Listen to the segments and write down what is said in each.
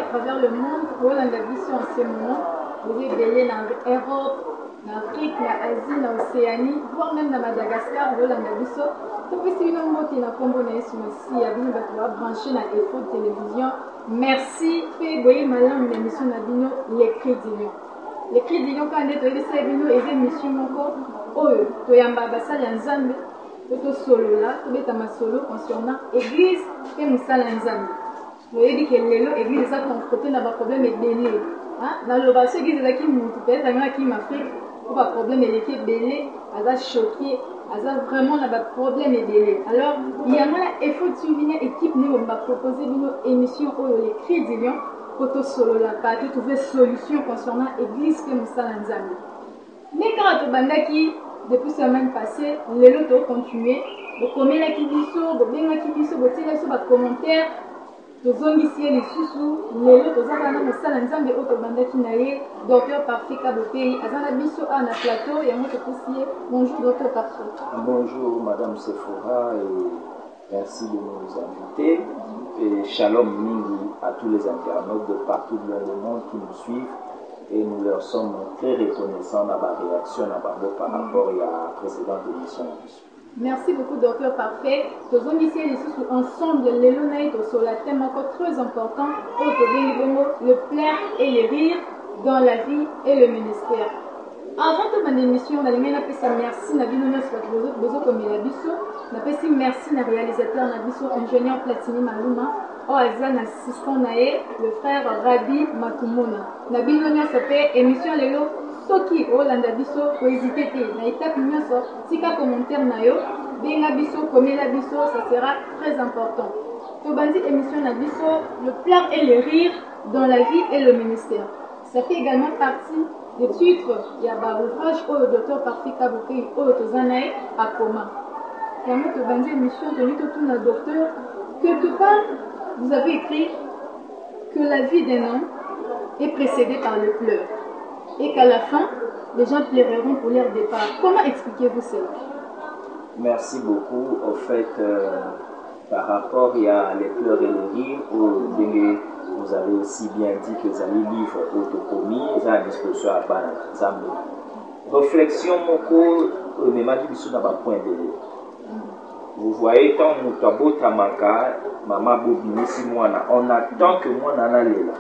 travers le monde, Rolanda Bisso en ce moment, vous êtes belé dans l'Europe, en Afrique, en Asie, en Océanie, voire même dans Madagascar, Rolanda Bisso. Donc, si vous avez un combo aussi, vous avez branché dans Info Télévision. Merci, fait goyer malin l'émission Nabino, les crédits. Les crédits, quand on est allé Bino, et les émissions, oh, Toyamba, Bassal, Yanzambe, Toto Solo là, tout est à solo concernant l'église et Moussala Nzambe. Vous voyez que l'église a confronté dans un problème et belé. Dans le bas, ceux qui sont qui m'ont peut-être qui m'Afrique, pour un problème et l'équipe belé, elle a choqué, elle a vraiment un problème et belé. Alors, il y a un effort de suivre équipe, nous va proposer une émission où les crédits Toto Solo là, pour trouver solution concernant l'église et Moussala Nzambe. Mais quand on a qui depuis la semaine passée, les lots ont continué. Vous commentez la kibiso, vous bien la kibiso, vous tirez sur votre commentaire. Vous zombissiez les sous-sous, les lots ont été dans le salon de Otobanda qui n'aille, docteur Parfait Kabopéi, Azana Bisso à la plateau et à notre poussier. Bonjour, docteur Parfait. Bonjour, madame Sephora, et merci de nous inviter. Et shalom mingi à tous les internautes de partout dans le monde qui nous suivent. Et nous leur sommes très reconnaissants de la réaction par rapport à la précédente émission. Merci beaucoup, docteur Parfait. Nous sommes ici ensemble, les lunettes sur la thème encore très important, le plaire et le rire dans la vie et le ministère. Avant de mon émission, on a merci Nabino Bozo comme la Bisso, merci na réalisateur Nabisso ingénieur Platini Maluma. Azan assistant nae le frère Rabi Matumona. Nabino Nyosope émission lelo soki Rolanda Bisso ko hésiter na étape nyonso tika commentaire nayo benga biso komela biso ça sera très important. To bandi émission na biso le plaire et le rire dans la vie et le ministère. Ça fait également partie des titres il y a ba ouvrage au docteur Parfait Kabopéi au tozanae à coma. Vraiment to bandi émission tenu tout na docteur quelque part vous avez écrit que la vie d'un homme est précédée par le pleur et qu'à la fin, les gens pleureront pour leur départ. Comment expliquez-vous cela? Merci beaucoup. Au fait, par rapport à les pleurs et les rires, vous avez aussi bien dit que vous allez livre autocomie, vous avez à disposition à Banzambe. Réflexion, mon cours, mais ma vie, c'est un point de vue. Vous voyez, tant Moutabo Tamaka, Maman Bobinisi Moana, on attend que moi n'en allait là.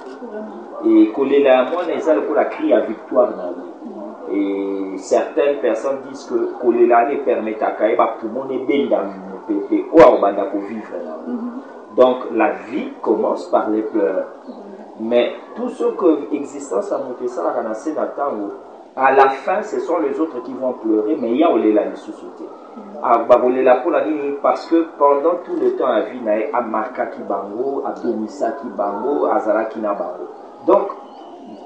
Et Kolela moi, on a crié à victoire dans la vie. Et certaines personnes disent que Kolela ne permet à Kaïba pour mon ébendam, pépé, ou à Obanda pour vivre. Donc la vie commence par les pleurs. Mais tout ce que l'existence a montré ça, à la fin, ce sont les autres qui vont pleurer, mais il y a Olela les sous-soutés. Parce que pendant tout le temps à vie, il y a Amaka qui bango, à Domissa qui bango, à Zara qui n'a bango. Donc,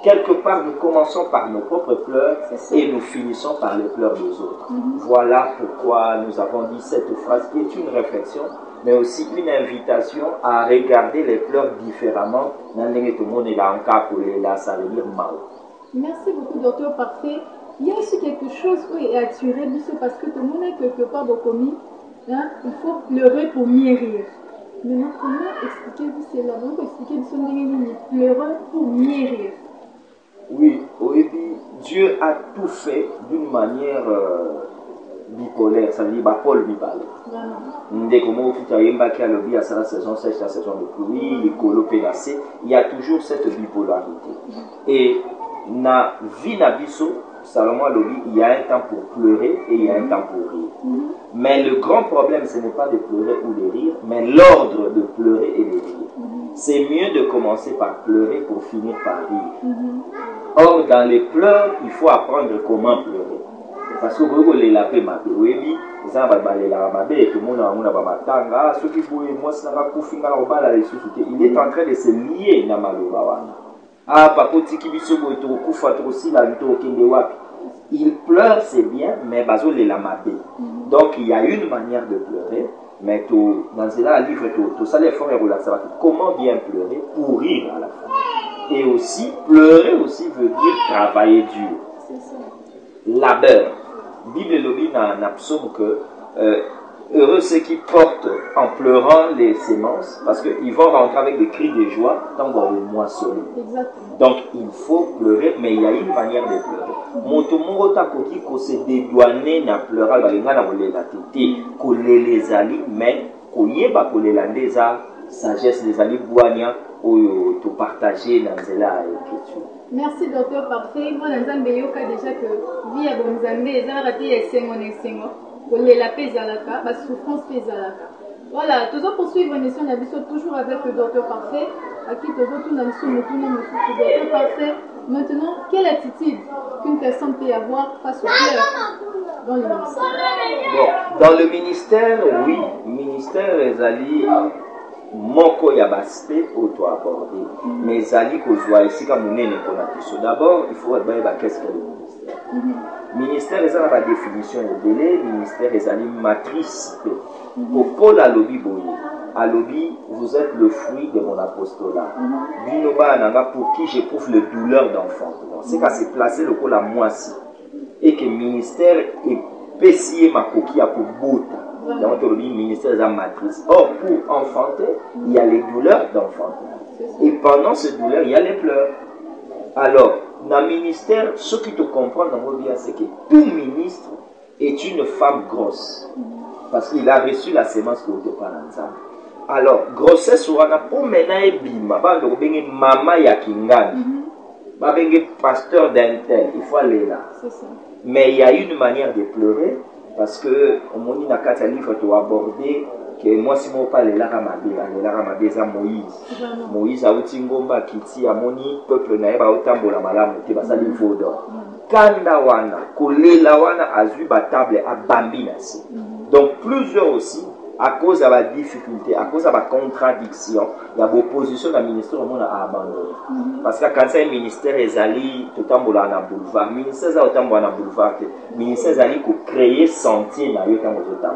quelque part, nous commençons par nos propres pleurs et nous finissons par les pleurs des autres. Voilà pourquoi nous avons dit cette phrase qui est une réflexion, mais aussi une invitation à regarder les pleurs différemment. Ça veut dire mal. Merci beaucoup, docteur Parfait. Il y a aussi quelque chose qui est attiré, parce que tout le monde est quelque part commis. Il faut pleurer pour mieux rire. Maintenant, comment expliquez-vous cela? Vous expliquez pleurer pour mieux rire. Oui, Dieu a tout fait d'une manière bipolaire, ça veut dire Paul bipolaire. À la saison sèche, la saison de pluie, les colos pénacés, il y a toujours cette bipolarité. Et na vie na biso, Salomon Lobi, il y a un temps pour pleurer et il y a un temps pour rire. Mais le grand problème, ce n'est pas de pleurer ou de rire, mais l'ordre de pleurer et de rire. C'est mieux de commencer par pleurer pour finir par rire. Or, dans les pleurs, il faut apprendre comment pleurer. Parce que vous voulez la paix, ma paix, oui, tout le monde a un batanga, ceux qui pouvaient, moi, il est en train de se lier dans ma lobawana. Ah, papoti kibisobo et kufa aussi la vito kende wapi. Il pleure, c'est bien, mais bazo le lamabé. Donc il y a une manière de pleurer, mais dans ce livre, tout ça les fonds et relaxer. Comment bien pleurer pour rire à la fin. Et aussi, pleurer aussi veut dire travailler dur. Labeur. Bible lobby n'a psaume que Heureux ceux qui portent en pleurant les semences, parce qu'ils vont rentrer avec des cris de joie tant qu'on va moissonner. Donc il faut pleurer, mais il y a une manière de pleurer. Motomongo takoki ko se dédouaner na pleurer balinga na kolela tete kolela ezali, mais koyeba kolela ndeza sagesse des ali bwanya oyo to partager dans la écriture. Merci docteur parfait. Moi dans yoka déjà que vie ya bonzambe ezalaka te esengo na esengo kolela pe ezalaka ba souffrance pe ezalaka. Voilà, toujours poursuivre une émission d'habitude toujours avec le docteur parfait à qui toujours tout dans l'émission docteur parfait. Maintenant, quelle attitude qu'une personne peut avoir face au cœur dans le ministère? Bon, dans le ministère, oui, ministère ezali moko ya baspect auto abordé, mais ezali kozwa esika munene pona biso. D'abord, il faut regarder qu'est-ce que le ministère. Ministère ezala ba définition ebele, ministère ezali matrice pe. Pour Paul alobi boye, alobi vous êtes le fruit de mon apostolat. Binoba nanga pour qui j'éprouve le douleur d'enfantement. C'est qu'à se placer le col à moisi et que ministère est pessier ma coquille à pour bota. Donc le ministère est la matrice. Or pour enfanter, il y a les douleurs d'enfantement. Et pendant ces douleurs, il y a les pleurs. Alors, dans le ministère, ce qui te comprend dans mon vie, c'est que tout ministre est une femme grosse. Parce qu'il a reçu la sémence que vous parlez. Alors, grossesse, on a pour maintenant bima, maman yakingani, pasteur d'un tel, il faut aller là. Mais il y a une manière de pleurer, parce que au moment où on a livre tu aborder que moi si moi pas les Ramabé ça Moïse a outi ngomba kiti amoni peuple na ba otambola malamu te basali vodo kanda wana kolela wana azui ba table a bambi nasi. Donc plusieurs aussi à cause de la difficulté, à cause de la contradiction, il y a l'opposition dans le ministère au monde à abandonner. Parce que quand c'est un ministère, ils allaient tout le temps dans le boulevard. Le ministère, ils allaient dans le boulevard. Le ministère, ils allaient créer sentier dans le boulevard.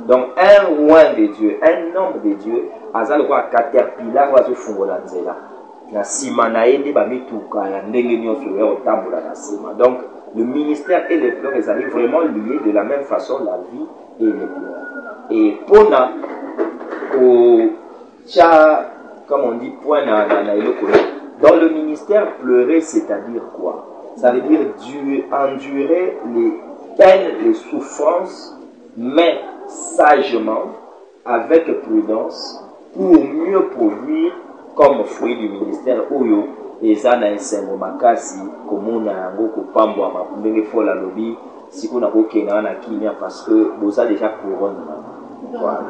Donc, un loin de Dieu, un homme de Dieu, ils allaient voir caterpillar, ils allaient faire la nzela. Na sima na ende ba mituka ya ndenge nyonso ya otambola na sima. Donc, le ministère et les pleurs, ils allaient vraiment lier de la même façon la vie et les pleurs. Et pona au tcha, comme on dit, point dans le ministère, pleurer, c'est-à-dire quoi? Ça veut dire endurer les peines, les souffrances, mais sagement, avec prudence, pour mieux produire comme fruit du ministère Oyo, et ça n'a un makasi, comme on a un gros pambo à ma folle lobby, si on a aucun parce que vous avez déjà couronne. Voilà.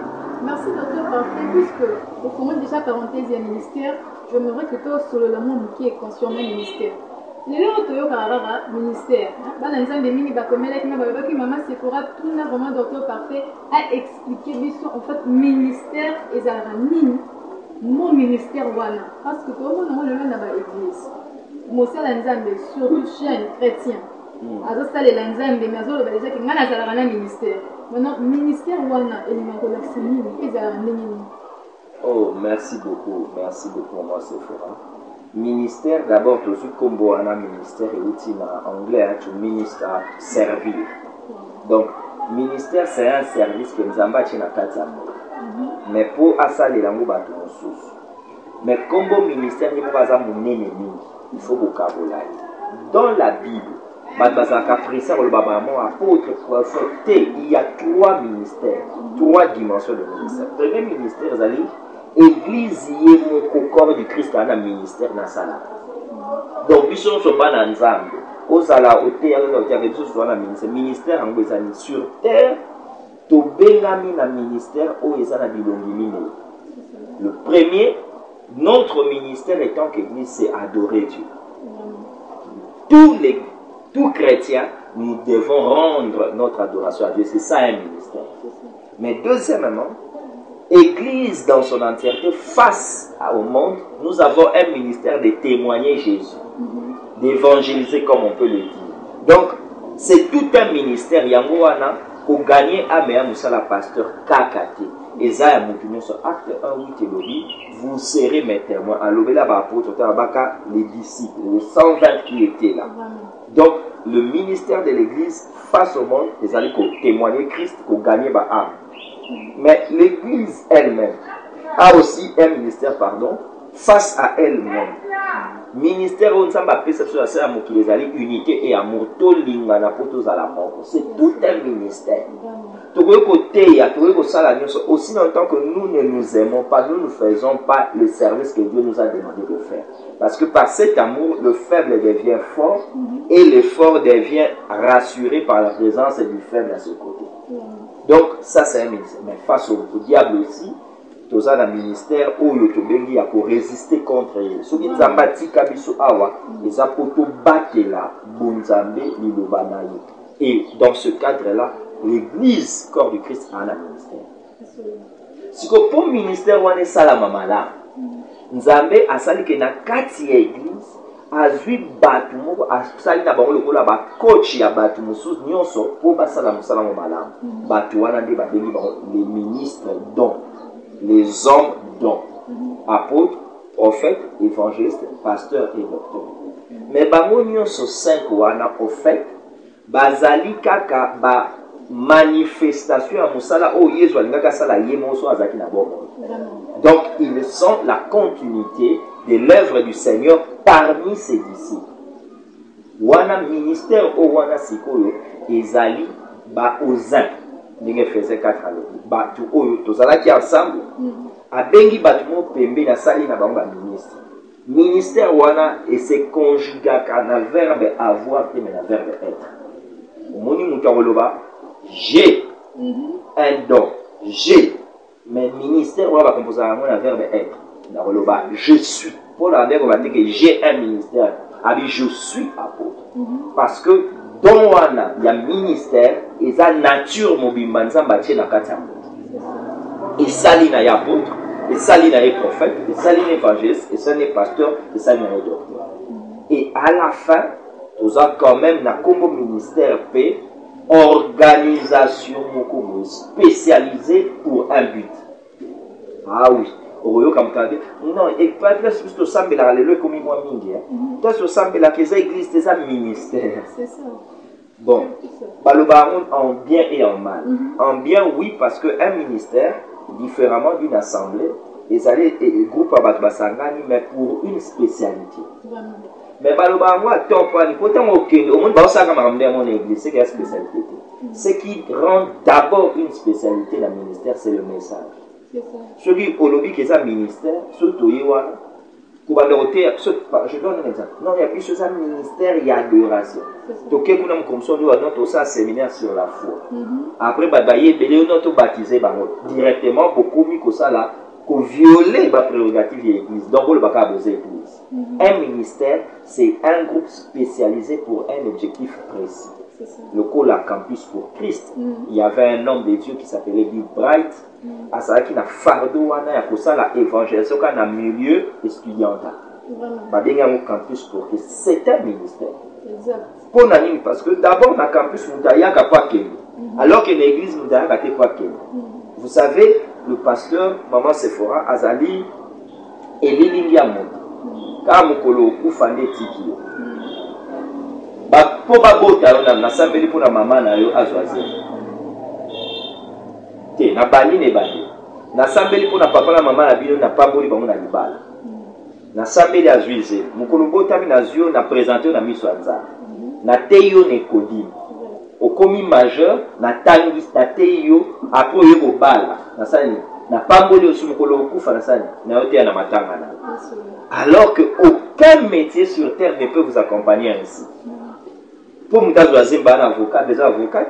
Merci docteur parfait, puisque au fond déjà parenthèse et ministère, je me que toi sur le monde qui est conscient du ministère. Les autres ministère, des mini maman Sephora tout vraiment docteur parfait a expliqué en fait ministère et Zaranine, mon ministère wana parce que tout le monde le dans l'église. Moi c'est l'ensemble surtout chaîne chrétien. Alors ça les l'ensemble mais azolo déjà que ngana zalana ministère. Maintenant, ministère wana et oh, merci beaucoup, moi Sephora. Ministère, d'abord, tout ce qu'on voit un ministère et outil en anglais, tu ministre à servir. Donc, ministère, c'est un service que nous avons bâti dans la mais pour assaler la mouba de nos sources. Mais comme bon ministère, il faut vocabulaire. Dans la Bible, il y a 3 ministères, 3 dimensions de ministère. Le premier ministère, c'est l'église au corps du Christ, un ministère dans sa donc, ils ne sont pas dans le Zambie. Aux ala au ministère en Guézani sur terre, to bengami na ministère au ezana bilongimi. Le premier, notre ministère étant qu'église, c'est adorer Dieu. Tout chrétien, nous devons rendre notre adoration à Dieu. C'est ça un ministère. Mais deuxièmement, Église dans son entièreté, face au monde, nous avons un ministère de témoigner Jésus, d'évangéliser comme on peut le dire. Donc, c'est tout un ministère. Yangoana, pour gagner à la pasteur Kakate. Esaïa Moutounion, sur acte 1, 8 vous serez mes témoins. À l'obéla, les disciples, les 120 qui étaient là. Donc, le ministère de l'église face au monde, ils allaient témoigner Christ pour gagner ma âme. Mais l'Église elle-même a aussi un ministère, pardon, face à elle-même. Ministère on s'en perception à mokili ezali unité et amour tolingana po tozala moko. C'est tout un ministère. Aussi longtemps que nous ne nous aimons pas, nous ne faisons pas le service que Dieu nous a demandé de faire. Parce que par cet amour, le faible devient fort et le fort devient rassuré par la présence du faible à ses côtés. Donc ça c'est un ministère. Mais face au diable aussi, tous un ministère où yotobengi a pour résister contre eux. Ce qui zambati kabiso awa, les apoto batela bunzambe lilobanaye. Et dans ce cadre-là, l'Église, corps du Christ, a un ministère. Si pour ministère wane salama mala, nzambe asali ke na kati ya Église, azwi batu moko asali na bango lokola ba coach ya batu mususu nyonso po basala musala malamu. Batu wana nde babengi bango les ministres dont les hommes dont apôtres, prophètes, évangélistes, pasteurs et docteurs. Mais bango nyonso 5 wana au fait bazali kaka ba manifestation ya musala o yezu alingaka sala yemoso azaki na bomo. Donc ils sont la continuité de l'œuvre du Seigneur parmi ses disciples. Wana ministère o wana sikoyo ezali ba ozin ndenge faisait 4 ans batu oyo tozalaki ensemble abengi batu mo pembe na sali na bango ba ministre. Ministère wana et se conjugaka na verbe avoir et na verbe être. Moni mutakoloba j'ai un don, j'ai, mais ministère on va composer un verbe être. Nakoloba je suis. Pour la dire que j'ai un ministère, je suis apôtre. Parce que dans wana il y a ministère et sa nature mobimba nzamba tie na kati ya moto. Et sali na ya apôtre, et sali na ya prophète, et sali na évangéliste, et sali na pasteur, et sali na ya docteur. Et à la fin, nous avons quand même na combo ministère P, organisation spécialisée pour un but. Ah oui. Non, et pas plus de sambela le comme moi mingi. Toi ce sambela que ça église des ministères. C'est ça. Bon, balobaron en bien et en mal. En bien oui parce que un ministère différemment d'une assemblée, ils allaient groupe à Batbasangani mais pour une spécialité. Mais balobaron à temps pas ni pourtant aucun au monde ba ça comme ramener mon église c'est quelle spécialité. Ce qui rend d'abord une spécialité dans le ministère c'est le message. Ce qui olobi qui est un ministère, ce toyewa, je donne un exemple. Non, il y a plus un ministère, il y a adoration. Donc, on a comme ça, on a un séminaire sur la foi. Après, on a baptisé directement, beaucoup mieux que ça là, qu'on violer la prérogative de l'église. Donc, on ne va pas besoin l'église. Un ministère, c'est un groupe spécialisé pour un objectif précis. Le Cola Campus pour Christ. Il y avait un homme de Dieu qui s'appelait Bill Bright. À ça qui n'a fardeau wana ya kosala évangélisation kana milieu estudiantal. Babenga mo campus pour Christ. C'est un ministère. Exact. Pour nani parce que d'abord na campus mutaya ka pas kene. Alors que l'église mutaya ka pas kene. Vous savez le pasteur maman Sephora azali elilingia mo. Ka mokolo kufande tiki. Ba po ba bota na sambeli pour na maman na yo azwazi. Na bani ne bani na sambeli pour na papa na maman na bino na pamboli bango na libala na sambeli azuize mukolo botami na zio na présenter na miso anza na teyo ne kodi okomi majeur na tangi na teyo après yo bala na sani na pamboli osu mukolo okufa na sani na yote na matanga na alors que aucun métier sur terre ne peut vous accompagner ainsi pour mutazo azimba na avocat des avocats.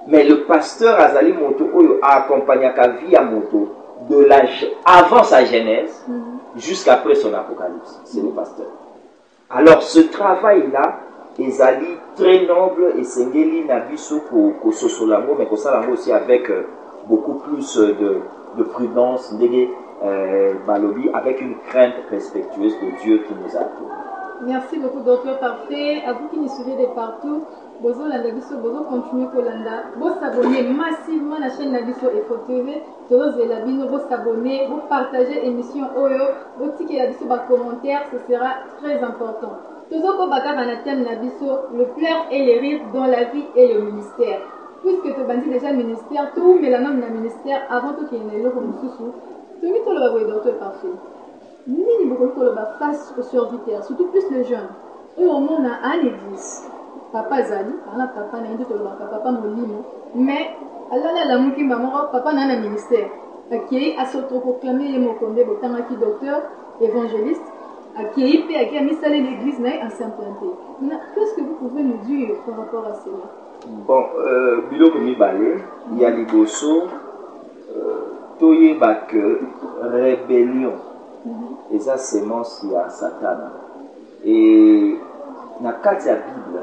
Mais le pasteur Azali Moto a accompagné sa vie à Moto de l'âge avant sa genèse jusqu'après son apocalypse. C'est le pasteur. Alors ce travail-là, Ezali très noble et Sengeli Nabiso pour Sosolango, mais Kosalango aussi avec beaucoup plus de prudence, Balobi, avec une crainte respectueuse de Dieu qui nous a appelés. Merci beaucoup, docteur Parfait. À vous qui nous suivez de partout, vous continuez vous s'abonner massivement à la chaîne Nabiso Info TV, vous s'abonner, vous partagez l'émission Oyo, vous tiquez Nabiso par commentaire, ce sera très important. Toujours au Bakar Nabiso, le pleur et les rires dans la vie et le ministère. puisque tu bandis déjà ministère, tout, mais la norme d'un ministère avant tout qu'il y ait une comme sous-sous. Tu mis tout le bas docteur parfait. Ni beaucoup de bas face au serviteur, surtout plus les jeunes. Eux, au monde, à l'église. Papa Zali, papa n'a pas de papa Molimo, mais Allah la mouki maman, papa n'a pas de ministère. Qui a s'autoproclamé mon condé, qui docteur, évangéliste, qui a mis ça l'église n'a en s'implanter. Qu'est-ce que vous pouvez nous dire par rapport à cela? Bon, Bilo Mibale, il y a les bosso, toye que rébellion, et ça c'est mon si à Satan. Et dans la Bible,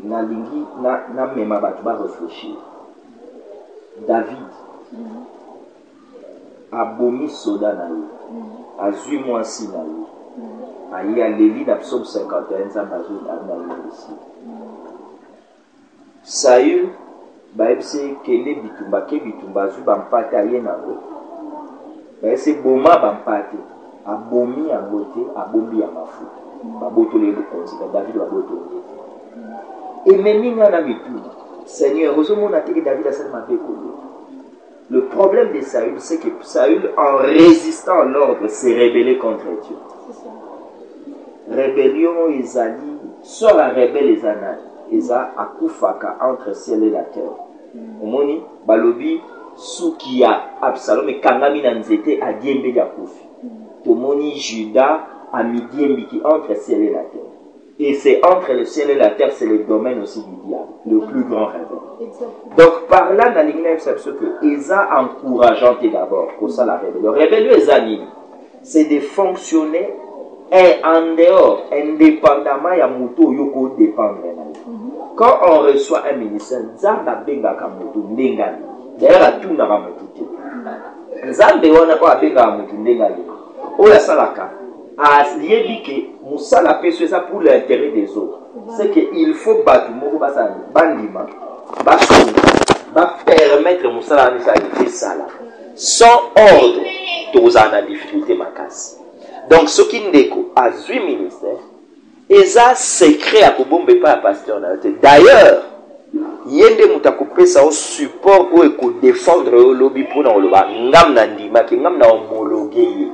na lingi na mema batu ba réfléchir. David a bomi soda na lui, a zui mwasi na lui, a y a l'éli na psaume 51 ça bazou na lui ici. Saül ba ebse kele bitumba ke bitumba zu ba mpate aye na go. Ba ese boma ba mpate a bomi a ngote a bombi ya mafu. Ba botole le konzika David ba botole. Et même dans la vie, Seigneur, David a seulement fait. Le problème de Saül, c'est que Saül, en résistant à l'ordre, s'est rebellé contre Dieu. Rébellion, Isali, soit la rebelle Isana, Isa akufaka entre ciel et la terre. Omoni, Balobi, Soukia, Absalom et Kangami Nanzete a Diembe Yakufi. Tomoni, Judas, a Midiembi qui entre ciel et la terre. Et c'est entre le ciel et la terre, c'est le domaine aussi du diable, le plus grand rebelle. Donc par là, dans l'Église, c'est ce que Esa encourageant d'abord, pour ça la rébellion. Le rébellion, c'est de fonctionner et en dehors, indépendamment, il y a Mouto Yoko dépendre. Quand on reçoit un ministère, Zamba Benga Kamutu Ndengani. D'ailleurs, à tout n'a pas Moutou. Zamba Wana Kwa Benga Moutou Ndengani. Oya Salaka. À lié que Moussa la paix c'est ça pour l'intérêt des autres. C'est qu'il faut battre Moko Basani, Bandima, Basou, va permettre Moussa la faire ça là. Sans ordre, tous en a difficulté ma casse. Donc ce qui ndeko a 8 ministères, et ça secret à Kobombe pas à pasteur. D'ailleurs, yende mutakope ça au support pour défendre le lobby pour dans le bas. Ngam nandima ki ngam na homologué.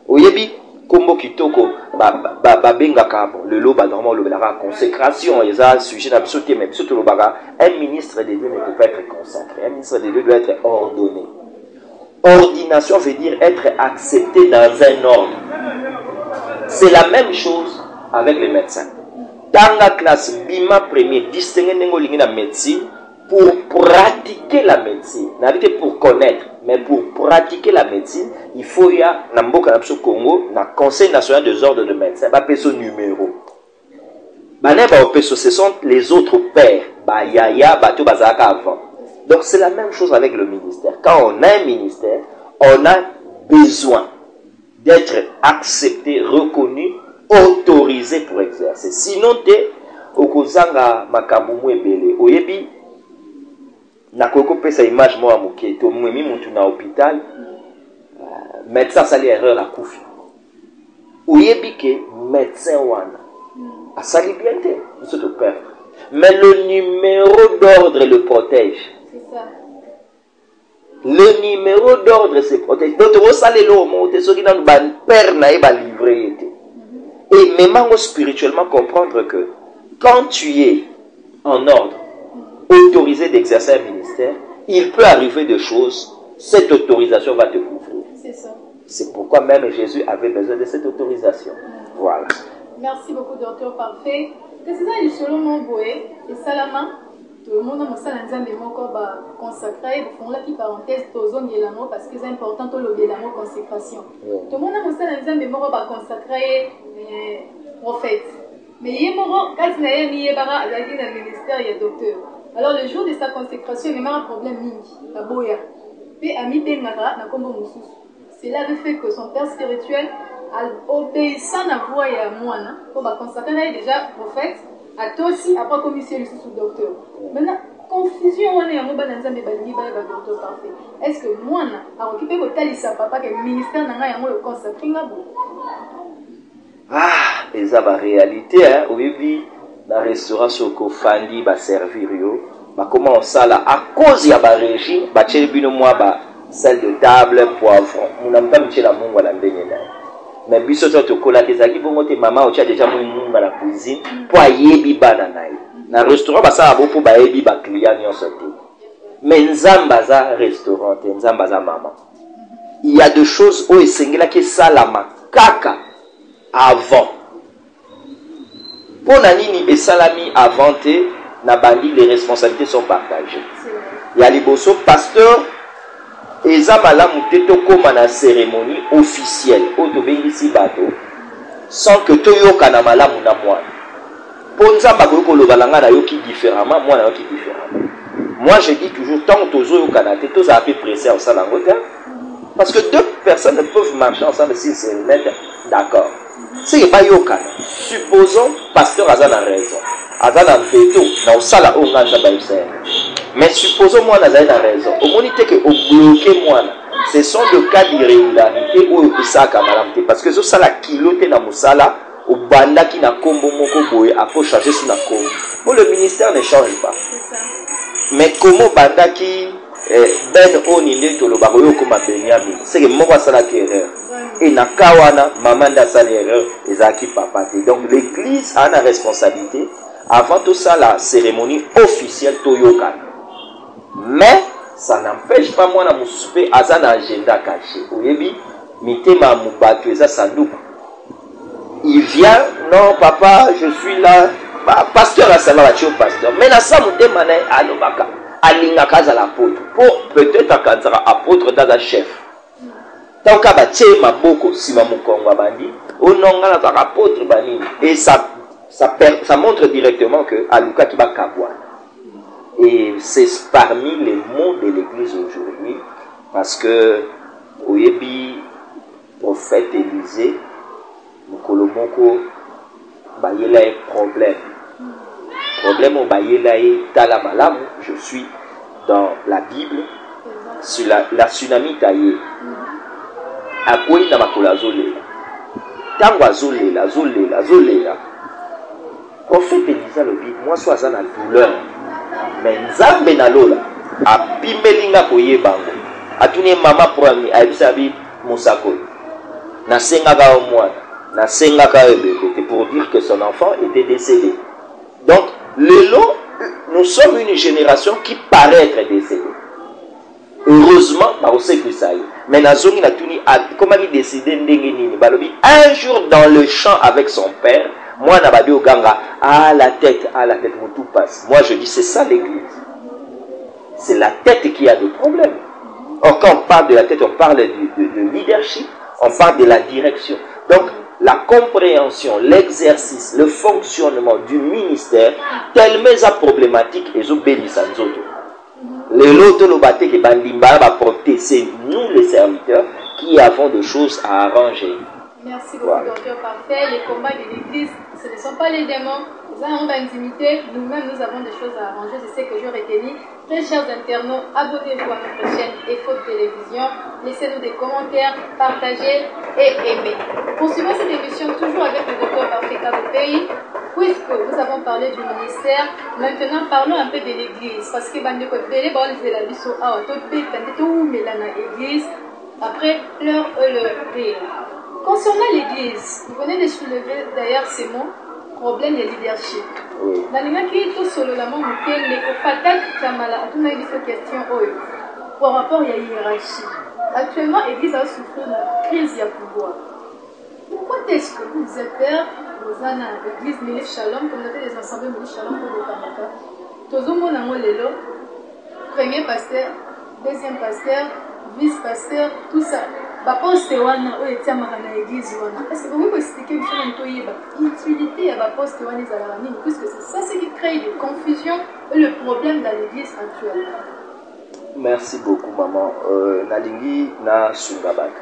Oyebi Kombo Kitoko, Babenga Kabo, le loba normalement le la consécration, et ça, sujet d'absoluté, même surtout le baga, un ministre de Dieu ne peut pas être consacré, un ministre de Dieu doit être ordonné. Ordination veut dire être accepté dans un ordre. C'est la même chose avec les médecins. Dans la classe Bima premier, distinguer la médecine pour pratiquer la médecine. N'arrêtez pour connaître, mais pour pratiquer la médecine, il faut y a Namboka Congo, na Conseil national des ordres de médecins, ba peso numéro. Ce sont les autres pères, ba yaya, bato bazaka avant. Donc c'est la même chose avec le ministère. Quand on a un ministère, on a besoin d'être accepté, reconnu, autorisé pour exercer. Sinon t'es okozanga makabumu ebele. Oyebi nakoko pesa image moi amuke to mwemi mutu na hôpital médecin sali erreur à kufi. Oyebi ke médecin wana a sali bien te, c'est au père. Mais le numéro d'ordre le protège. C'est ça. Le numéro d'ordre se protège. Donc tu vas aller là au monde, ceux qui n'ont pas père n'a pas livré. Et même spirituellement comprendre que quand tu es en ordre, autorisé d'exercer un ministère, il peut arriver des choses, cette autorisation va te couvrir. C'est ça. C'est pourquoi même Jésus avait besoin de cette autorisation. Voilà. Merci beaucoup, docteur Parfait. Qu'est-ce que c'est selon mon boé et Salama? Tout le monde a mon encore consacré. Vous font la petite parenthèse, tozong et l'amour parce que c'est important tout le l'amour consécration. Tout le monde a mon consacré prophète. Mais il y a mon cas n'a pas mis bara à la ministère et docteur. Alors le jour de sa consécration, il y a un problème mingi, la boya. Puis ami Bengara n'a comme Moussous. Cela le fait que son père spirituel a obéissant à voix et à moi, pour consacrer déjà prophète, à toi aussi, après commission le sous docteur. Maintenant, confusion, on est en mobile dans un docteur parfait. Est-ce que moi, a occupé le talisa papa que le ministère n'a pas le consacré? Ah, et ça va réalité, hein, oui, la restauration qu'on fandi va servir yo, comment ça là à cause ya ba régime ba tchelbino moi ba sel de table poivron munamba mchela mungu la ndenge na mais biso to kola kezaki bongo te mama o tcha déjà mungu la cuisine po ayebi bana naye na restaurant ba ça bo po ba yebi ba client nyonso te mais nzamba za restaurant te nzamba za mama il y a des choses où esengela ke salama kaka avant pour nini esalami avant te na bandi les responsabilités sont partagées il y a liboso pasteur eza malamu te tokoma na cérémonie officielle oyo tobengisi bato sans que toyoka na malamu na mwana mpo nzambe akoki koloba na ngai nayoki différemment mwana ayoki différemment. Moi je dis toujours tant que tozoyokana te tozala mpe pressé osala yango te parce que deux personnes ne peuvent marcher ensemble s'ils se mettent d'accord. C'est pas yokana. Supposons pasteur aza na raison. Aza na veto na osala o nganda ba yosala. Mais supposons moi nazali na raison. Au monité que au bloquer moi ce sont de cas d'irrégularité ou isaka malamté parce que zo sala kilote na musala au banda qui na kombo moko boye a faut changer sur na kombo. Pour le ministère ne change pas. Mais comment banda qui ben oninde to lo bakoyo ko mabenyabi c'est que moko sala ki erreur et na kawana maman da sala erreur ezaki papa te donc l'église a une responsabilité avant tout ça la cérémonie officielle toyoka mais ça n'empêche pas moi na musupe azana agenda caché oyebi mitema mubato eza sanduku il vient non papa je suis là bah, pasteur a sala la pasteur mais na sa mutema na alobaka alinga kaza l'apôtre pour peut-être akanzara apôtre dans un chef tant qu'à bâtir ma boko si ma mukongo bandi ou non ngala ta apôtre bani et ça montre directement que aluka qui va kabwa et c'est parmi les mots de l'église aujourd'hui parce que oyebi prophète Élisée mukolomoko bayela problème au bayelae talamalamu je suis dans la Bible sur la tsunami taillée akoyi na makola zolela tango azolela prophète Élisée lobi moi so aza na douleur mais nzambe na lola apimelinga koyebango atuni mama promi abisabi musako na sengaka o mwana na sengaka bébé pour dire que son enfant était décédé donc nous sommes une génération qui paraît être décédée. Heureusement, mais comment il décidé un jour dans le champ avec son père, moi Nabadi Oganga, la tête, tout passe. Moi je dis c'est ça l'église. C'est la tête qui a des problèmes. Or quand on parle de la tête, on parle de leadership, on parle de la direction. Donc la compréhension, l'exercice, le fonctionnement du ministère, tellement problématique et c'est nous les serviteurs qui avons des choses à arranger. Merci beaucoup, docteur Parfait. Les combats de l'église, ce ne sont pas les démons. Nous avons d'intimité. Nous-mêmes, nous avons des choses à arranger. C'est ce que je retenu. Très chers internautes, abonnez-vous à notre chaîne EFO Télévision. Laissez-nous des commentaires, partagez et aimez. Poursuivons cette émission toujours avec le docteur Parfait Kabopei. Puisque nous avons parlé du ministère, maintenant parlons un peu de l'église. Parce que l'église, après leur rire. Concernant l'église, vous venez de soulever d'ailleurs ces mots, problème de leadership. Dans les gens qui sont solo la main, mais au fatal, on a eu cette question par rapport à la hiérarchie. Actuellement, l'église a souffert de la crise de pouvoir. Pourquoi est-ce que vous êtes père, vous avez l'église Mélif Shalom, comme on a des assemblées Mélif Shalom pour le Kanaka, tous les gens premier pasteur, deuxième pasteur, vice-pasteur, tout ça. Est-ce que vous pouvez expliquer l'utilité de poste puisque c'est ça ce qui crée des confusions et le problème dans l'église actuelle. Merci beaucoup maman. Nalingi na Sungabak.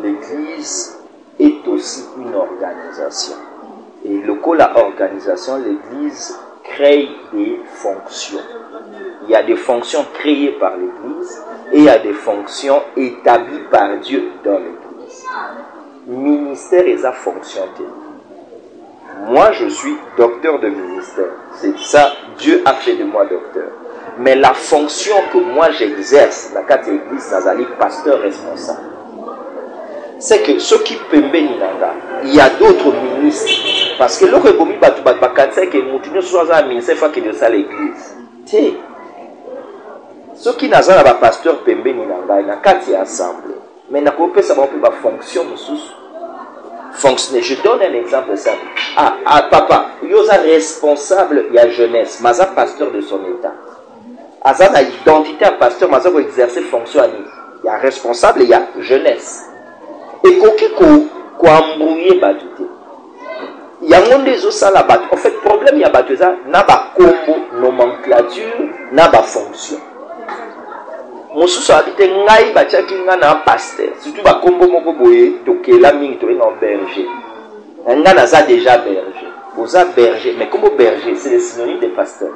L'église est aussi une organisation. Et le coup la organisation, l'église crée des fonctions. Il y a des fonctions créées par l'église et il y a des fonctions établies par Dieu dans l'église. Ministère et sa fonction. Moi, je suis docteur de ministère. C'est ça, Dieu a fait de moi docteur. Mais la fonction que moi j'exerce dans la église, nazali pasteur responsable. C'est que ceux qui pembe ninanga, il y a d'autres ministres. Parce que l'autre bomi batu bakatse que moutinyo soit un ministère fois que de ça l'église. Tiens. Ceux qui n'ont pas pasteur pembe ninanga, na kati assemblée. Mais n'a pas ça va pas fonction fonctionner. Je donne un exemple simple. Papa, il y a un responsable, il y a jeunesse, mais un pasteur de son état. Il y a identité à pasteur, mais il exercer fonction. Il y a responsable, il y a jeunesse. Et qu'on embrouillé batute. Il y a un des autres ça là bas. En fait, problème il y a battu ça, n'a pas combo nomenclature, n'a pas fonction. Mon sous habité ngai bachaki ngana pasteur. Surtout ba combo moko boye to kela mingi to en berger. Ngana za déjà berger. Oza berger, mais comme berger, c'est le synonyme de pasteur.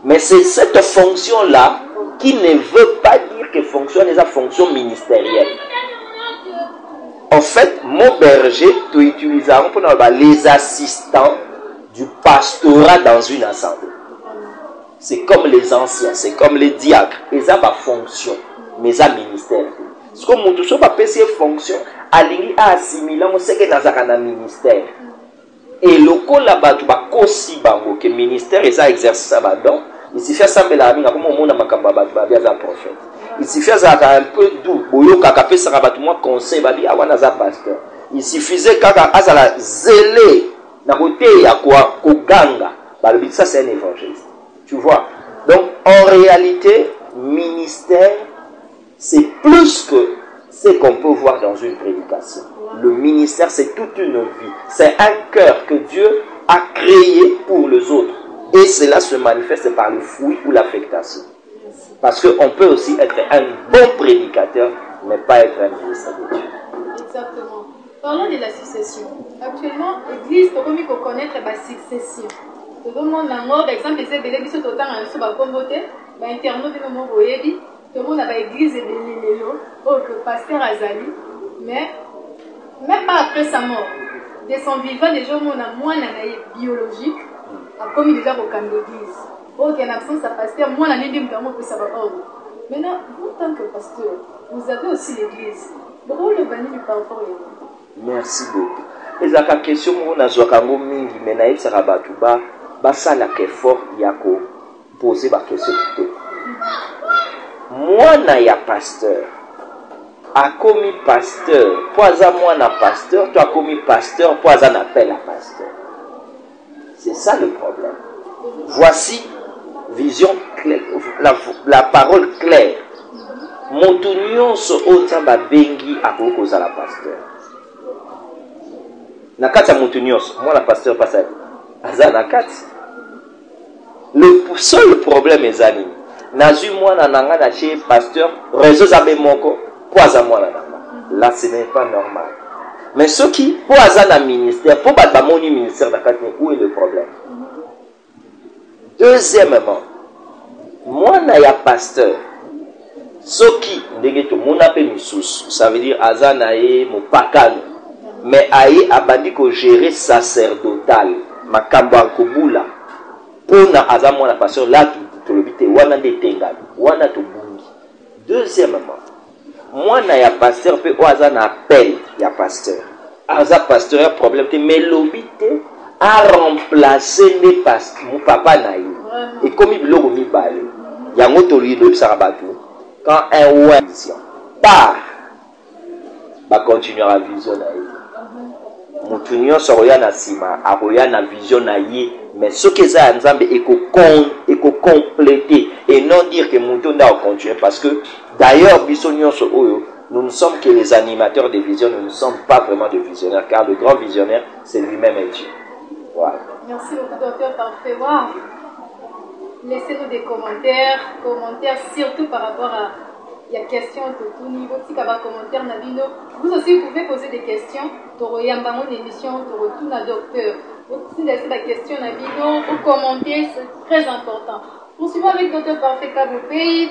Mais c'est cette fonction là qui ne veut pas dire que fonction est sa fonction ministérielle. En fait, mon berger, tu utiliseras pour les assistants du pastorat dans une assemblée. C'est comme les anciens, c'est comme les diacres. Ils ont pas fonction, mais ils ont ministère. Ce que nous tous pas passer fonction, aligné à assimiler, on sait que dans un ministère. Et le coup là-bas, tu vas aussi bango que ministère ils ont exercé ça là-dedans. Il suffit de s'embêter à comme au monde à makamba bien un prophète. Il suffisait un peu doux, boyo kakapé ça rabat moi conseil babi awana za pasteur. Il suffisait kaka azala zélé na côté ya quoi koganga. Balobi ça c'est un évangéliste. Tu vois. Donc en réalité, ministère c'est plus que ce qu'on peut voir dans une prédication. Le ministère c'est toute une vie. C'est un cœur que Dieu a créé pour les autres. Et cela se manifeste par le fruit ou l'affectation. Parce qu'on peut aussi être un bon prédicateur, mais pas être un ministre de Dieu. Exactement. Parlons de la succession. Actuellement, l'Église, pour mieux connaître la succession. Tout le monde a un exemple, c'est que l'Église est autant en sous communauté, internaute de mon boyebi, tout le monde a l'Église et l'élo, que pasteur Azali, mais même pas après sa mort, de son vivant, déjà, on a moins d'analyse biologique, a commis déjà au camp d'église. Ok, en absence de pasteur, moi, l'année de mon peu ça va ordre. Maintenant, vous, en tant que pasteur, vous avez aussi l'église. Pourquoi le banni du parcours est Merci beaucoup. Et la question, on a joué comme mingi, mais naïf sarabatuba, basa la effort yako poser la question. Moi, na ya pasteur. A commis pasteur, poisa moi na pasteur, toi commis pasteur, poisa n'appelle à pasteur. C'est ça le problème. Voici vision claire, la parole claire. Montunion so otamba bengi akokoza la pasteur. Nakati montunion, moi la pasteur pas ça. Aza nakati. Le seul problème est ani. Nazu moi na nanga na chez pasteur, réseau zabe moko, poisa moi na nanga. Là ce n'est pas normal. Mais ceux qui pour un ministère, pour battre mon ministère, où est le problème? Deuxièmement, moi, je suis pasteur. Ceux qui, ça veut dire Azanae, mon pakano, mais aye abandi ko gérer sacerdotal, ma kamba kobula, pour na azamon la pasteur, là, tu le bite, wana de tengal, wana to bungi. Deuxièmement, moi, na ya pasteur, pe oaza na appel, ya pasteur. Aza pasteur, y a problème, mais l'obité a remplacé mes pasteurs, mon papa na eu. Et comme il l'a mis balé, y a un autre lieu de Sarabatu, quand un ouin vision part, va continuer à visionner. Moutounion soroya na sima, aroya na vision na yé, mais ce que ça a ensemble est compléter et non dire que mouton doit continuer parce que d'ailleurs bisognon so oyo, nous ne sommes que les animateurs de vision, nous ne sommes pas vraiment des visionnaires car le grand visionnaire c'est lui-même un Dieu. Voilà. Merci beaucoup docteur, parfait. Wow. Laissez-nous des commentaires surtout par rapport à il y a questions de tout niveau, si vous avez commentaire Nabino, vous aussi vous pouvez poser des questions. Toroyambamo d'émission, Torotuna docteur. Si laissez la question Nabino, vous commentez, c'est très important. Poursuivons avec docteur Parfait Cabo Pays,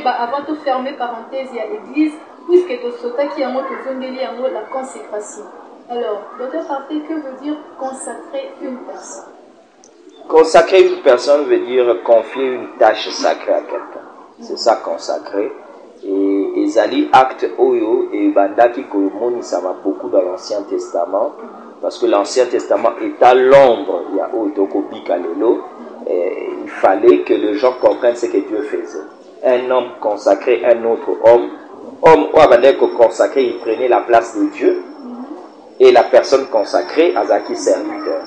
avant de fermer parenthèse, il y a l'église, puisque tout sota qui a mot la consécration. Alors, docteur Parfait, que veut dire consacrer une personne? Consacrer une personne veut dire confier une tâche sacrée à quelqu'un. C'est ça, consacrer. Et ezali acte oyo et bandaki komoni ça va beaucoup dans l'Ancien Testament parce que l'Ancien Testament est à l'ombre. Il y a Otoko Bikalelo. Il fallait que les gens comprennent ce que Dieu faisait. Un homme consacré, un autre homme. Homme ou abandonné consacré, il prenait la place de Dieu. Et la personne consacrée, azaki serviteur.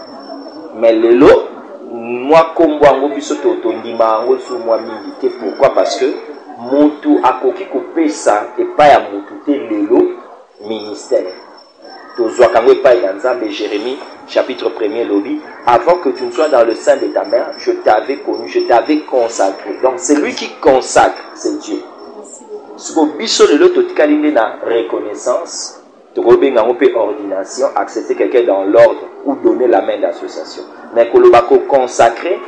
Mais lelo, moi comme moi biso totondima ngo su moi milité. Pourquoi? Parce que mutu akoki kopesa epa ya mutu te lelo ministère. Tozwa kango epa ya Nzambe. Jérémie chapitre 1er lobi, avant que tu ne sois dans le sein de ta mère, je t'avais connu, je t'avais consacré. Donc c'est lui qui consacre, c'est Dieu. Ce que biso lelo totikali na reconnaissance. Ordination, accepter quelqu'un dans l'ordre ou donner la main d'association. Mais que le bako consacré,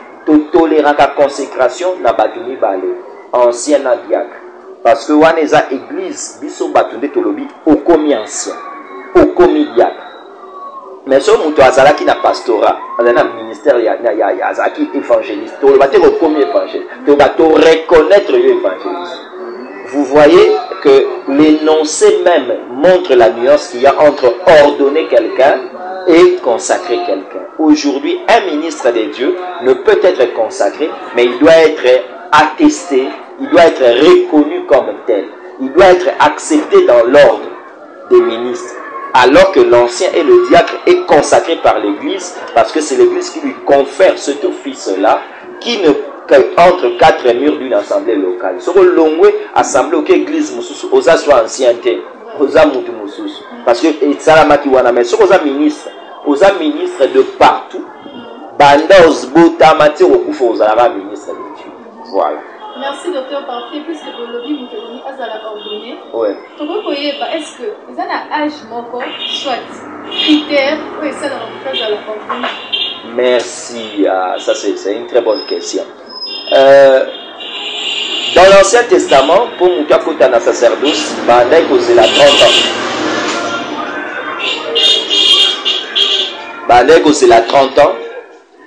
tolérer la consécration n'a pas tenu balé. Ancien diacre. Parce que waneza église, biso batunde tolobi, au commis ancien, au commis diacre. Mais ce mouto azala qui n'a pastorat, on a un ministère, il y a azaki évangéliste, tu vas te commis évangéliste, tu vas te reconnaître l'évangéliste. Vous voyez que l'énoncé même montre la nuance qu'il y a entre ordonner quelqu'un et consacrer quelqu'un. Aujourd'hui, un ministre de Dieu ne peut être consacré, mais il doit être attesté, il doit être reconnu comme tel. Il doit être accepté dans l'ordre des ministres. Alors que l'ancien et le diacre est consacré par l'Église, parce que c'est l'Église qui lui confère cet office-là, qui ne entre quatre murs d'une assemblée locale. Ce que l'on assemblée ou église osa soit ancienneté, osa mutu mususu. Parce que salama ki wana mais ce que ministre, osa ministre de partout. Banda osbota mati okufa osa ministre de Dieu. Voilà. Merci docteur Parfait, puisque le lobby Mouteloni a la ordonnée. Ouais. Est-ce que vous avez un âge moko, soit critère, ou est-ce que vous avez la ordonnée? Merci, ça c'est une très bonne question. Dans l'Ancien Testament, pour Moukakota na sacerdoce, Bandai causé la 30 ans. Bandai causé la 30 ans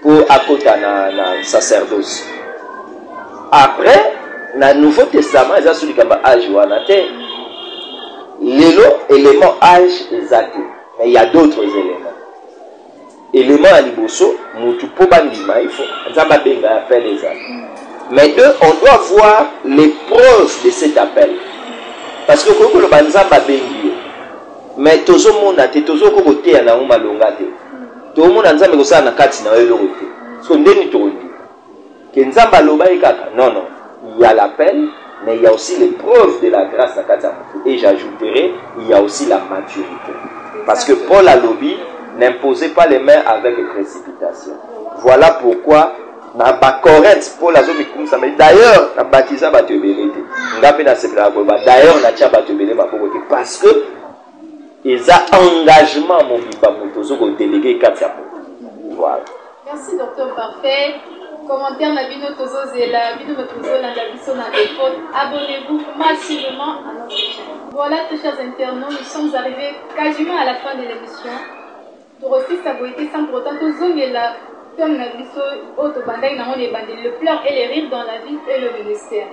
pour Akota na sacerdoce. Après, dans le Nouveau Testament, il y a celui qui a âge ou anaté. L'élo, élément âge exact. Mais il y a d'autres éléments. Élément à Liboso, Moutou Pobandima, il faut. Appelle les âges. Mais eux, on doit voir les preuves de cet appel. Parce que quand le banzamba bengi, mais tout le monde a été tout le monde a na uma longate. Tout le monde a nzambe kosa na kati na welo rote. So ndeni to ndi. Que nzamba loba ikaka. Non non, il y a l'appel, mais il y a aussi les preuves de la grâce na kati. Et j'ajouterai, il y a aussi la maturité. Parce que Paul a lobby n'imposait pas les mains avec précipitation. Voilà pourquoi na ba correct pour la zone comme ça. Mais d'ailleurs, na baptisa ba tebelete. Ngapi na sepela ko ba. D'ailleurs, na tia ba tebele ma bokote parce que ils ont engagement mon biba motozo ko délégué katia. Voilà. Merci docteur Parfait. Commentaire na bino tozo zela, bino tozo na biso na défaut. Abonnez-vous massivement à notre chaîne. Voilà, très chers internautes, nous sommes arrivés quasiment à la fin de l'émission. Pour aussi s'abonner sans pour autant tozo la le pleurs et les rires dans la vie et le ministère.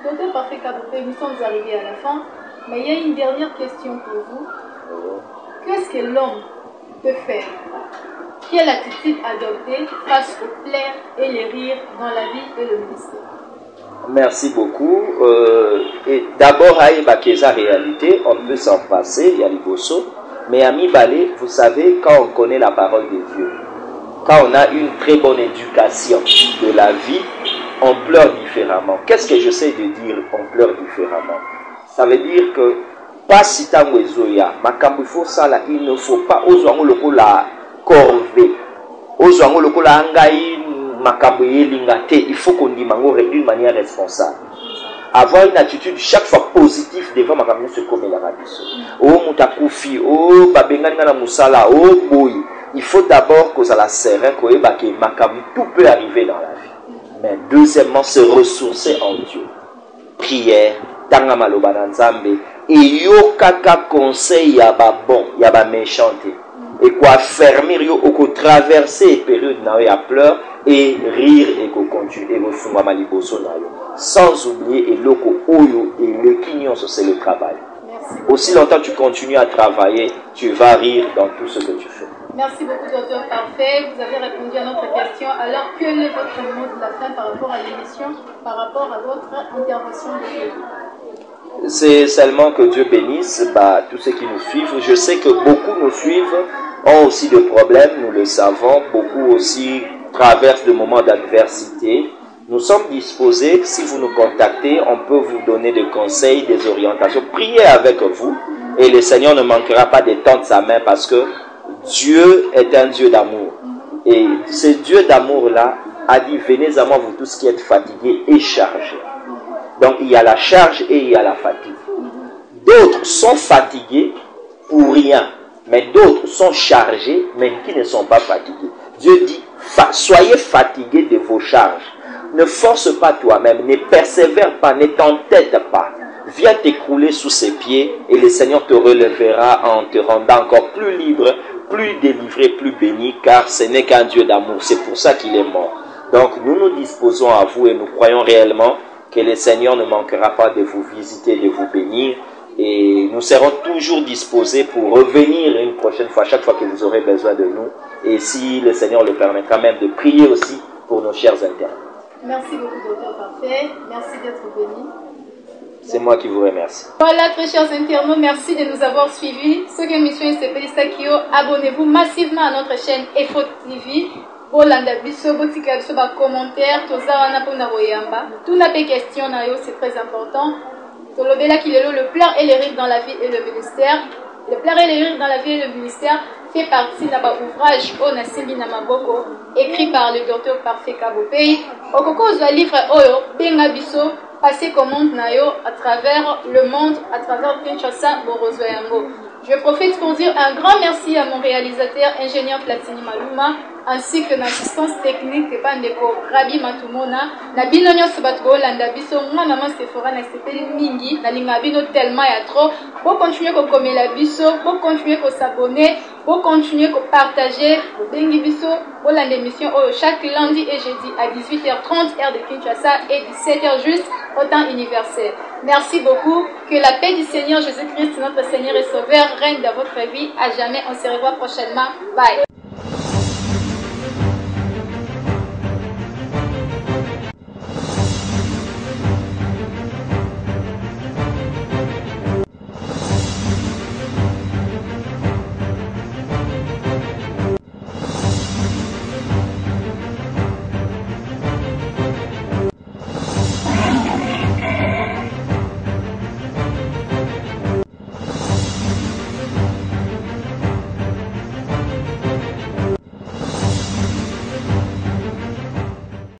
Docteur Parfait Kaboupe, nous sommes arrivés à la fin, mais il y a une dernière question pour vous. Qu'est-ce que l'homme peut faire? Quelle attitude adopter face aux pleurs et les rires dans la vie et le ministère? Merci beaucoup. Et d'abord, à la réalité, on peut s'en passer, il y a les bossos. Mais à Mibale, vous savez, quand on connaît la parole de Dieu, quand on a une très bonne éducation de la vie, on pleure différemment. Qu'est-ce que j'essaie de dire, on pleure différemment? Ça veut dire que, pas si tant wezoya, makambu faut ça là, il ne faut pas, ozoango loko la corvée, ozoango loko la angaï, makambu yelingate, il faut qu'on dit mango d'une manière responsable. Avoir une attitude chaque fois positive devant makambu se comme la rabiso. Oh mutakufi, oh babenganga na musala, oh boy. Il faut d'abord que ça la serre, que tout peut arriver dans la vie. Mais deuxièmement, se ressourcer en Dieu. Prière, tanga maloba na nzambe, et yo kaka conseil yaba bon, yaba méchanté. et quoi fermer yo oko traverser période na yo à pleurs et rire et ko continuer ko sumama liboso na yo sans oublier et loko oyo et le quignon c'est le travail. Aussi longtemps tu continues à travailler, tu vas rire dans tout ce que tu fais. Merci beaucoup, docteur Parfait. Vous avez répondu à notre question. Alors, quel est votre mot de la fin par rapport à l'émission, par rapport à votre intervention de C'est seulement que Dieu bénisse tous ceux qui nous suivent. Je sais que beaucoup nous suivent, ont aussi des problèmes, nous le savons. Beaucoup aussi traversent des moments d'adversité. Nous sommes disposés, si vous nous contactez, on peut vous donner des conseils, des orientations. Priez avec vous et le Seigneur ne manquera pas d'étendre sa main parce que Dieu est un Dieu d'amour. Et ce Dieu d'amour-là a dit, venez à moi vous tous qui êtes fatigués et chargés. Donc il y a la charge et il y a la fatigue. D'autres sont fatigués pour rien, mais d'autres sont chargés, mais qui ne sont pas fatigués. Dieu dit, soyez fatigués de vos charges. Ne force pas toi-même, ne persévère pas, ne t'entête pas. Viens t'écrouler sous ses pieds et le Seigneur te relèvera en te rendant encore plus libre, plus délivré, plus béni, car ce n'est qu'un Dieu d'amour. C'est pour ça qu'il est mort. Donc nous nous disposons à vous et nous croyons réellement que le Seigneur ne manquera pas de vous visiter, de vous bénir. Et nous serons toujours disposés pour revenir une prochaine fois, chaque fois que vous aurez besoin de nous. Et si le Seigneur le permettra, même de prier aussi pour nos chers internautes. Merci beaucoup, docteur Parfait. Merci d'être venu. C'est moi qui vous remercie. Voilà, très chers internautes, merci de nous avoir suivis. Ce que émission s'appelle Sakio, abonnez-vous massivement à notre chaîne EFO TV. Bolanda biso, botika biso ba commentaire, toza wana pona royamba. Tout n'a pas question na yo, c'est très important. Tolobela kilelo, le pleur et les rires dans la vie et le ministère. Le pleur et les rires dans la vie et le ministère fait partie d'un ouvrage Ona Simbi Namaboko, écrit par le docteur Parfait Kabopei. Okoko ozwa livre oyo, benga biso, passer commande na yo à travers le monde, à travers Kinshasa, Borozo Yango. Je profite pour dire un grand merci à mon réalisateur, ingénieur Platini Maluma, ainsi que l'assistance technique de Bandeko Rabi Matumona. Na bino nyonso bato bolanda biso, moi maman Sephora na sepeli mingi, na linga bino tellement ya trop. Pour continuer à komela biso, pour continuer à s'abonner, pour continuer à partager, bengi biso, bolanda émission chaque lundi et jeudi à 18h30 heure de Kinshasa et 17h juste au temps universel. Merci beaucoup. Que la paix du Seigneur Jésus-Christ, notre Seigneur et Sauveur, règne dans votre vie à jamais. On se revoit prochainement. Bye.